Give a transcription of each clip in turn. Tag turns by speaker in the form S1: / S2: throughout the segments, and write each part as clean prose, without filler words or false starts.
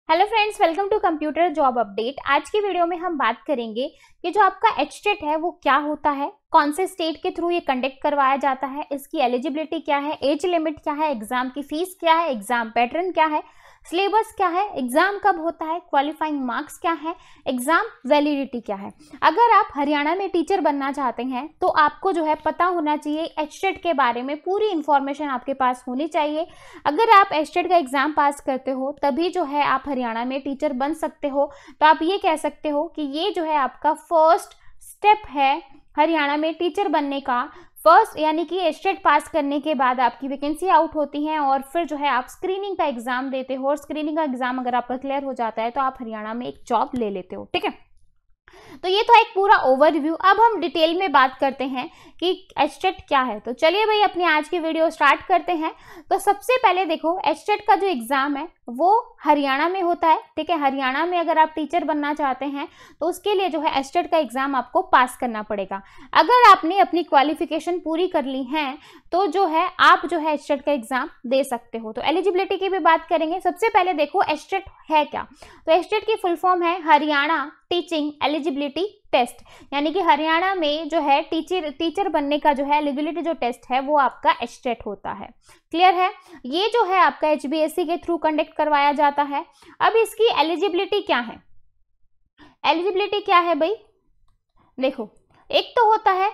S1: Hello friends, welcome to computer job update. आज की video में हम बात करेंगे कि जो आपका एचटेट है वो क्या होता है, कौन से स्टेट के थ्रू ये कंडक्ट करवाया जाता है, इसकी एलिजिबिलिटी क्या है, एज लिमिट क्या है, एग्जाम की फीस क्या है, एग्जाम पैटर्न क्या है, सिलेबस क्या है, एग्जाम कब होता है, क्वालिफाइंग मार्क्स क्या है, एग्जाम वैलिडिटी क्या है। अगर आप हरियाणा में टीचर बनना चाहते हैं तो आपको जो है पता होना चाहिए एचटेट के बारे में, पूरी इंफॉर्मेशन आपके पास होनी चाहिए। अगर आप एचटेट का एग्जाम पास करते हो तभी जो है आप हरियाणा में टीचर बन सकते हो। तो आप ये कह सकते हो कि ये जो है आपका फर्स्ट स्टेप है हरियाणा में टीचर बनने का। फर्स्ट यानी कि एचटेट पास करने के बाद आपकी वैकेंसी आउट होती है और फिर जो है आप स्क्रीनिंग का एग्जाम देते हो और स्क्रीनिंग का एग्जाम अगर आपका क्लियर हो जाता है तो आप हरियाणा में एक जॉब ले लेते हो। ठीक है, तो ये तो एक पूरा ओवरव्यू। अब हम डिटेल में बात करते हैं कि एचटेट क्या है। तो चलिए भाई अपनी आज की वीडियो स्टार्ट करते हैं। तो सबसे पहले देखो, एचटेट का जो एग्जाम है वो हरियाणा में होता है। ठीक है, हरियाणा में अगर आप टीचर बनना चाहते हैं तो उसके लिए जो है एचटेट का एग्जाम आपको पास करना पड़ेगा। अगर आपने अपनी क्वालिफिकेशन पूरी कर ली है तो जो है आप जो है एचटेट का एग्जाम दे सकते हो। तो एलिजिबिलिटी की भी बात करेंगे। सबसे पहले देखो एचटेट है क्या। तो एचटेट की फुल फॉर्म है हरियाणा टीचिंग एलिजिबिलिटी टेस्ट, यानी कि हरियाणा में जो है टीचर बनने का जो है एलिजिबिलिटी जो टेस्ट है वो आपका एचटेट होता है। क्लियर है, ये जो है आपका एचबीएससी के थ्रू कंडक्ट करवाया जाता है। अब इसकी एलिजिबिलिटी क्या है, एलिजिबिलिटी क्या है भाई, देखो एक तो होता है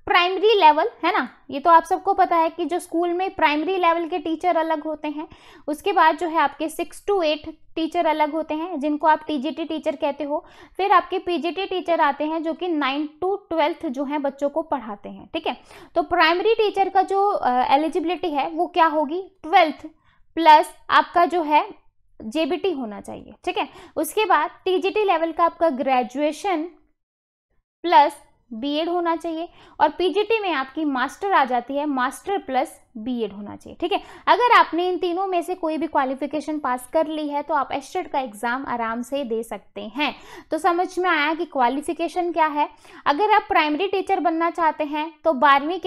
S1: प्राइमरी लेवल, है ना, ये तो आप सबको पता है कि जो स्कूल में प्राइमरी लेवल के टीचर अलग होते हैं। उसके बाद जो है आपके 6 to 8 टीचर अलग होते हैं जिनको आप टीजीटी टीचर कहते हो। फिर आपके पीजीटी टीचर आते हैं जो कि 9 to 12 जो है बच्चों को पढ़ाते हैं। ठीक है, तो प्राइमरी टीचर का जो एलिजिबिलिटी है वो क्या होगी, 12th प्लस आपका जो है जेबीटी होना चाहिए। ठीक है, उसके बाद टीजीटी लेवल का आपका ग्रेजुएशन प्लस बीएड होना चाहिए और पीजीटी में आपकी मास्टर आ जाती है, मास्टर प्लस बीएड होना चाहिए। ठीक है, अगर आपने इन तीनों में से कोई भी क्वालिफिकेशन पास कर ली है तो आप एचटेट का एग्जाम आराम से दे सकते हैं। तो समझ में आया कि क्वालिफिकेशन क्या है। अगर आप प्राइमरी टीचर बनना चाहते हैं तो 12वीं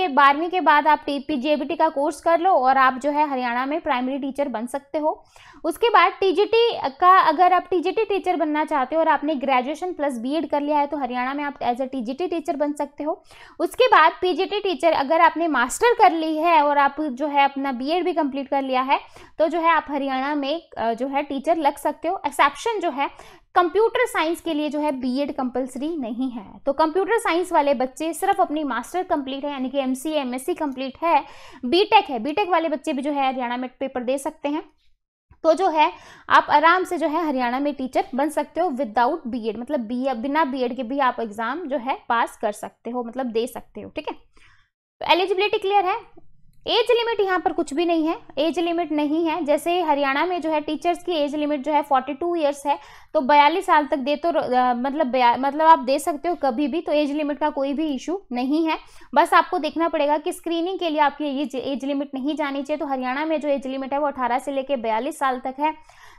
S1: के बाद आप जेबीटी का कोर्स कर लो और आप जो है हरियाणा में प्राइमरी टीचर बन सकते हो। उसके बाद टीजीटी का, अगर आप टीजीटी टीचर बनना चाहते हो और आपने ग्रेजुएशन प्लस बीएड कर लिया है तो हरियाणा में आप एज ए टीजीटी टीचर बन सकते हो। उसके बाद पीजीटी टीचर अगर आपने मास्टर कर ली है और आप जो है अपना बीएड भी कंप्लीट कर लिया है तो जो है आप हरियाणा में जो है टीचर लग सकते हो। एक्सेप्शन जो है कंप्यूटर साइंस के लिए जो है बीएड कंपलसरी नहीं है। तो कंप्यूटर साइंस वाले बच्चे सिर्फ अपनी मास्टर कंप्लीट है यानी कि एमसीए एमएससी कंप्लीट है, बीटेक है, बीटेक वाले बच्चे भी जो है हरियाणा में पेपर दे सकते हैं। तो जो है आप आराम से जो है हरियाणा में टीचर बन सकते हो विदाउट बीएड, मतलब बिना बीएड के भी आप एग्जाम जो है पास कर सकते हो, मतलब दे सकते हो। ठीक है, तो एलिजिबिलिटी क्लियर है। एज लिमिट यहाँ पर कुछ भी नहीं है, एज लिमिट नहीं है। जैसे हरियाणा में जो है टीचर्स की एज लिमिट जो है 42 ईयर्स है, तो 42 साल तक दे तो मतलब आप दे सकते हो कभी भी। तो एज लिमिट का कोई भी इशू नहीं है। बस आपको देखना पड़ेगा कि स्क्रीनिंग के लिए आपकी एज लिमिट नहीं जानी चाहिए। तो हरियाणा में जो एज लिमिट है वो 18 से लेकर 42 साल तक है।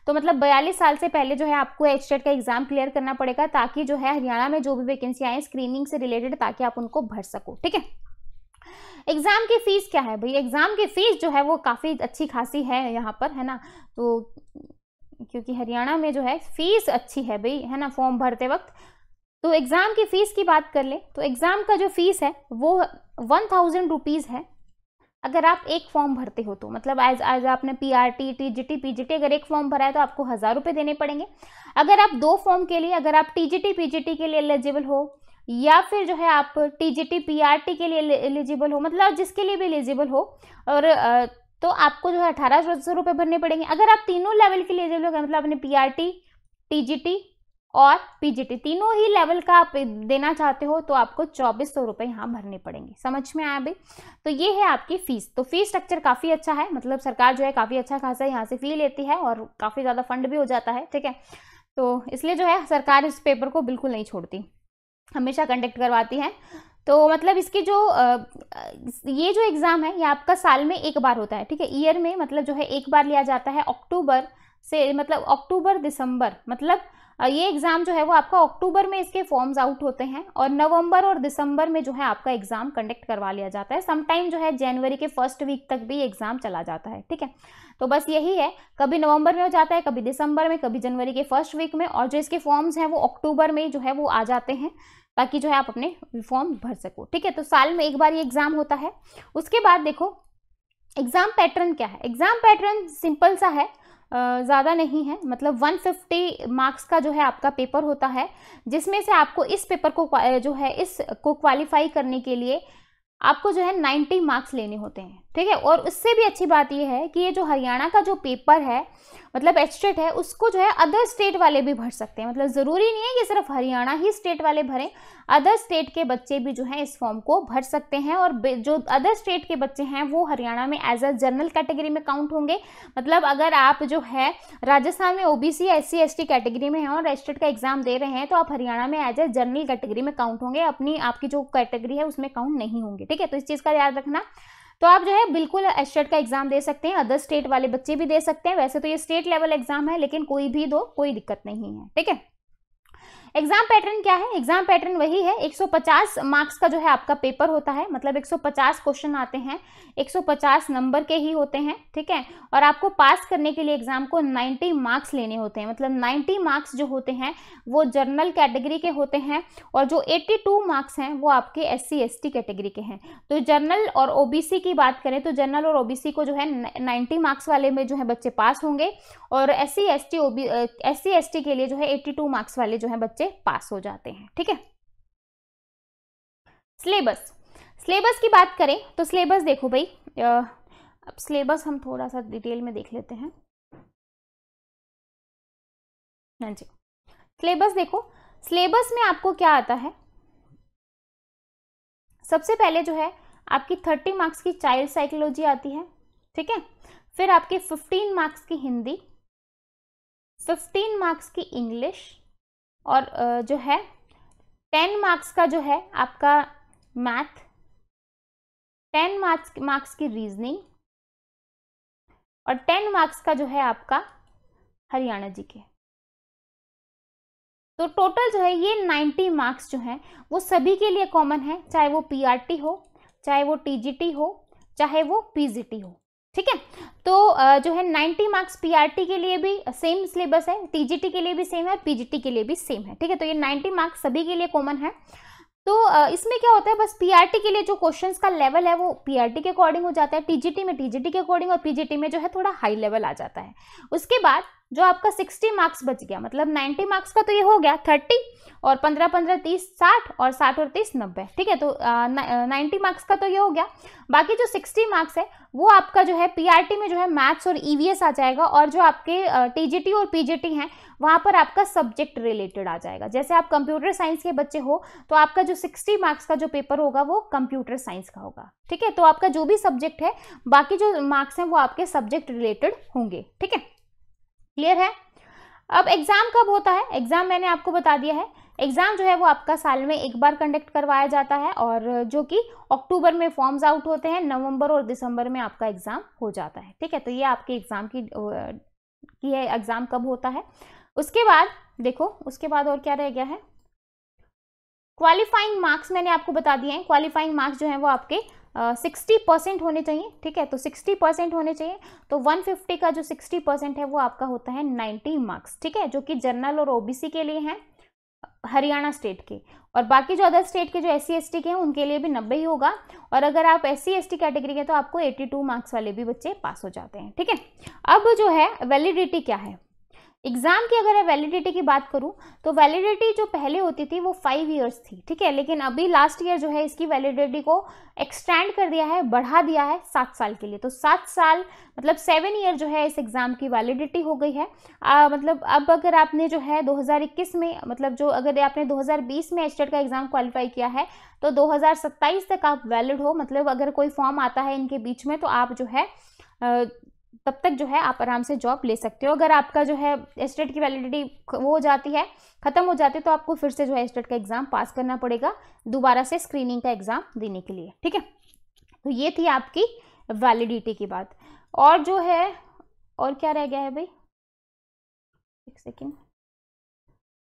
S1: तो मतलब 42 साल से पहले जो है आपको एचटेट का एग्जाम क्लियर करना पड़ेगा ताकि जो है हरियाणा में जो भी वैकेंसी आए स्क्रीनिंग से रिलेटेड ताकि आप उनको भर सको। ठीक है, एग्जाम की फीस क्या है भाई, एग्जाम की फीस जो है वो काफ़ी अच्छी खासी है यहाँ पर, है ना। तो क्योंकि हरियाणा में जो है फीस अच्छी है भाई, है ना, फॉर्म भरते वक्त। तो एग्जाम की फीस की बात कर ले तो एग्जाम का जो फीस है वो 1000 रुपीज़ है अगर आप एक फॉर्म भरते हो तो, मतलब एज आपने पीआरटी टीजीटी पीजीटी अगर एक फॉर्म भरा है तो आपको 1000 रुपये देने पड़ेंगे। अगर आप 2 फॉर्म के लिए, अगर आप टीजीटी पीजीटी के लिए एलिजिबल हो या फिर जो है आप टीजीटी पीआरटी के लिए एलिजिबल हो, मतलब जिसके लिए भी एलिजिबल हो, और तो आपको जो है 1800 रुपये भरने पड़ेंगे। अगर आप तीनों लेवल के लिए एलिजिबल हो, मतलब अपने पीआरटी टीजीटी और पीजीटी तीनों ही लेवल का आप देना चाहते हो तो आपको 2400 रुपये यहाँ भरने पड़ेंगे। समझ में आया भाई। तो ये है आपकी फीस। तो फीस स्ट्रक्चर काफ़ी अच्छा है, मतलब सरकार जो है काफ़ी अच्छा खासा यहाँ से फी लेती है और काफ़ी ज़्यादा फंड भी हो जाता है। ठीक है, तो इसलिए जो है सरकार इस पेपर को बिल्कुल नहीं छोड़ती, हमेशा कंडक्ट करवाती है। तो मतलब इसकी जो ये जो एग्ज़ाम है ये आपका साल में एक बार होता है। ठीक है, ईयर में मतलब जो है एक बार लिया जाता है, अक्टूबर से मतलब अक्टूबर दिसंबर, मतलब ये एग्जाम जो है वो आपका अक्टूबर में इसके फॉर्म्स आउट होते हैं और नवंबर और दिसंबर में जो है आपका एग्जाम कंडक्ट करवा लिया जाता है। समटाइम जो है जनवरी के फर्स्ट वीक तक भी एग्जाम चला जाता है, ठीक है। तो बस यही है, कभी नवंबर में हो जाता है, कभी दिसंबर में, कभी जनवरी के फर्स्ट वीक में, और जो इसके फॉर्म्स हैं वो अक्टूबर में जो है वो आ जाते हैं, ताकि जो है आप अपने फॉर्म भर सको, ठीक है। तो साल में एक बार ये एग्जाम होता है। उसके बाद देखो एग्जाम पैटर्न क्या है। एग्जाम पैटर्न सिंपल सा है, ज़्यादा नहीं है, मतलब 150 मार्क्स का जो है आपका पेपर होता है, जिसमें से आपको इस पेपर को जो है इसको क्वालिफाई करने के लिए आपको जो है 90 मार्क्स लेने होते हैं, ठीक है। और उससे भी अच्छी बात यह है कि ये जो हरियाणा का जो पेपर है, मतलब एचटेट है, उसको जो है अदर स्टेट वाले भी भर सकते हैं। मतलब ज़रूरी नहीं है कि सिर्फ हरियाणा ही स्टेट वाले भरें, अदर स्टेट के बच्चे भी जो हैं इस फॉर्म को भर सकते हैं। और जो अदर स्टेट के बच्चे हैं वो हरियाणा में एज अ जनरल कैटेगरी में काउंट होंगे। मतलब अगर आप जो है राजस्थान में ओबीसी SC ST कैटेगरी में हैं और एचटेट का एग्जाम दे रहे हैं, तो आप हरियाणा में एज अ जनरल कैटेगरी में काउंट होंगे, अपनी आपकी जो कैटेगरी है उसमें काउंट नहीं होंगे, ठीक है। तो इस चीज़ का याद रखना। तो आप जो है बिल्कुल एचटेट का एग्जाम दे सकते हैं, अदर स्टेट वाले बच्चे भी दे सकते हैं। वैसे तो ये स्टेट लेवल एग्जाम है, लेकिन कोई भी दो, कोई दिक्कत नहीं है, ठीक है। एग्जाम पैटर्न क्या है? एग्जाम पैटर्न वही है, 150 मार्क्स का जो है आपका पेपर होता है, मतलब 150 क्वेश्चन आते हैं, 150 नंबर के ही होते हैं, ठीक है। और आपको पास करने के लिए एग्जाम को 90 मार्क्स लेने होते हैं, मतलब 90 मार्क्स जो होते हैं वो जनरल कैटेगरी के होते हैं, और जो 82 मार्क्स हैं वो आपके SC ST कैटेगरी के हैं। तो जनरल और ओबीसी की बात करें तो जनरल और ओबीसी को जो है 90 मार्क्स वाले में जो है बच्चे पास होंगे, और SC ST के लिए जो है 82 मार्क्स वाले जो है बच्चे पास हो जाते हैं, ठीक है। सिलेबस की बात करें तो सिलेबस देखो भाई, अब सिलेबस हम थोड़ा सा डिटेल में देख लेते हैं। हाँ जी, सिलेबस देखो, सिलेबस में आपको क्या आता है। सबसे पहले जो है आपकी 30 मार्क्स की चाइल्ड साइकोलॉजी आती है, ठीक है। फिर आपके 15 मार्क्स की हिंदी, 15 मार्क्स की इंग्लिश, और जो है 10 मार्क्स का जो है आपका मैथ, 10 मार्क्स की रीजनिंग, और 10 मार्क्स का जो है आपका हरियाणा जीके। तो टोटल जो है ये 90 मार्क्स जो हैं वो सभी के लिए कॉमन है, चाहे वो PRT हो, चाहे वो TGT हो, चाहे वो PGT हो, ठीक है। तो जो है 90 मार्क्स PRT के लिए भी सेम सिलेबस है, TGT के लिए भी सेम है, PGT के लिए भी सेम है, ठीक है। तो ये 90 मार्क्स सभी के लिए कॉमन है। तो इसमें क्या होता है, बस PRT के लिए जो क्वेश्चंस का लेवल है वो PRT के अकॉर्डिंग हो जाता है, TGT में TGT के अकॉर्डिंग, और PGT में जो है थोड़ा हाई लेवल आ जाता है। उसके बाद जो आपका 60 मार्क्स बच गया, मतलब 90 मार्क्स का तो ये हो गया 30, और 15 15 30 60, और 60 और 30 90, ठीक है। तो 90 मार्क्स का तो ये हो गया। बाकी जो 60 मार्क्स है वो आपका जो है PRT में जो है मैथ्स और EVS आ जाएगा, और जो आपके TGT और PGT हैं वहाँ पर आपका सब्जेक्ट रिलेटेड आ जाएगा। जैसे आप कंप्यूटर साइंस के बच्चे हो तो आपका जो 60 मार्क्स का जो पेपर होगा वो कंप्यूटर साइंस का होगा, ठीक है। तो आपका जो भी सब्जेक्ट है, बाकी जो मार्क्स हैं वो आपके सब्जेक्ट रिलेटेड होंगे, ठीक है। क्लियर है? अब एग्जाम कब होता है? एग्जाम मैंने आपको बता दिया है। एग्जाम जो है वो आपका साल में एक बार कंडक्ट करवाया जाता है, और जो कि अक्टूबर में फॉर्म्स आउट होते हैं, नवंबर और दिसंबर में आपका एग्जाम हो जाता है, ठीक है। तो ये आपके एग्जाम की है, एग्जाम कब होता है। उसके बाद देखो, उसके बाद और क्या रह गया है, क्वालिफाइंग मार्क्स मैंने आपको बता दिए हैं। क्वालिफाइंग मार्क्स जो है वो आपके 60% होने चाहिए, ठीक है। तो 60% होने चाहिए, तो 150 का जो 60% है वो आपका होता है 90 मार्क्स, ठीक है, जो कि जनरल और ओबीसी के लिए हैं हरियाणा स्टेट के, और बाकी जो अदर स्टेट के जो SC ST के हैं उनके लिए भी 90 ही होगा। और अगर आप SC ST कैटेगरी के तो आपको 82 मार्क्स वाले भी बच्चे पास हो जाते हैं, ठीक है। अब जो है वैलिडिटी क्या है एग्जाम की, अगर वैलिडिटी की बात करूं तो वैलिडिटी जो पहले होती थी वो 5 इयर्स थी, ठीक है। लेकिन अभी लास्ट ईयर जो है इसकी वैलिडिटी को एक्सटेंड कर दिया है, बढ़ा दिया है 7 साल के लिए। तो 7 साल मतलब 7 ईयर जो है इस एग्जाम की वैलिडिटी हो गई है। मतलब अब अगर आपने जो है 2021 में, मतलब जो अगर आपने 2020 में एचटेट का एग्जाम क्वालिफाई किया है तो 2027 तक आप वैलिड हो। मतलब अगर कोई फॉर्म आता है इनके बीच में तो आप जो है तब तक जो है आप आराम से जॉब ले सकते हो। अगर आपका जो है एचटेट की वैलिडिटी वो हो जाती है, खत्म हो जाती है, तो आपको फिर से जो है एचटेट का एग्जाम पास करना पड़ेगा दोबारा से स्क्रीनिंग का एग्जाम देने के लिए, ठीक है। तो ये थी आपकी वैलिडिटी की बात। और जो है और क्या रह गया है भाई, एक सेकेंड,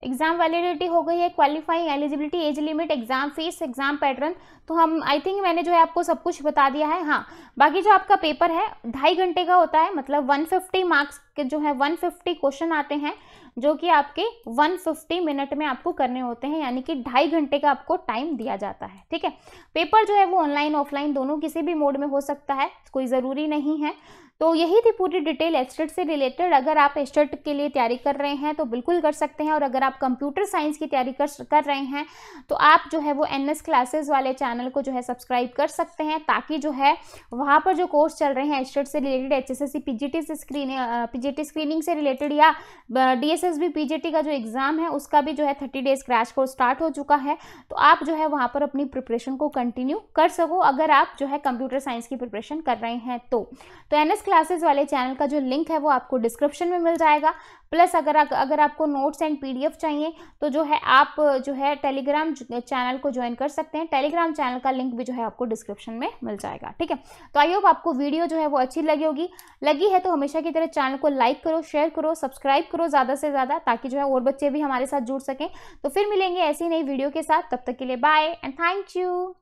S1: एग्जाम वैलिडिटी हो गई है, qualifying eligibility, age limit, exam fees, exam pattern, तो हम आई थिंक मैंने जो है आपको सब कुछ बता दिया है। हाँ, बाकी जो आपका पेपर है 2.5 घंटे का होता है, मतलब 150 मार्क्स के जो है 150 क्वेश्चन आते हैं, जो कि आपके 150 मिनट में आपको करने होते हैं, यानी कि 2.5 घंटे का आपको टाइम दिया जाता है। ठीक है, पेपर जो है वो ऑनलाइन ऑफलाइन दोनों किसी भी मोड में हो सकता है, कोई ज़रूरी नहीं है। तो यही थी पूरी डिटेल एचटेट से रिलेटेड। अगर आप एचटेट के लिए तैयारी कर रहे हैं तो बिल्कुल कर सकते हैं, और अगर आप कंप्यूटर साइंस की तैयारी कर रहे हैं तो आप जो है वो एनएस क्लासेस वाले चैनल को जो है सब्सक्राइब कर सकते हैं, ताकि जो है वहाँ पर जो कोर्स चल रहे हैं एचटेट से रिलेटेड, एचएसएससी पीजीटी स्क्रीनिंग से रिलेटेड, या डीएसएसबी पीजीटी का जो एग्ज़ाम है उसका भी जो है 30 डेज क्रैश कोर्स स्टार्ट हो चुका है, तो आप जो है वहाँ पर अपनी प्रिपरेशन को कंटिन्यू कर सको, अगर आप जो है कंप्यूटर साइंस की प्रिपरेशन कर रहे हैं तो एनएस क्लासेस वाले चैनल का जो लिंक है वो आपको डिस्क्रिप्शन में मिल जाएगा। प्लस अगर आपको नोट्स एंड पीडीएफ चाहिए तो जो है आप जो है टेलीग्राम चैनल को ज्वाइन कर सकते हैं, टेलीग्राम चैनल का लिंक भी जो है आपको डिस्क्रिप्शन में मिल जाएगा। ठीक है, तो आई होप आपको वीडियो जो है वो अच्छी लगी है तो हमेशा की तरह चैनल को लाइक करो, शेयर करो, सब्सक्राइब करो ज़्यादा से ज़्यादा, ताकि जो है और बच्चे भी हमारे साथ जुड़ सकें। तो फिर मिलेंगे ऐसी नई वीडियो के साथ, तब तक के लिए बाय एंड थैंक यू।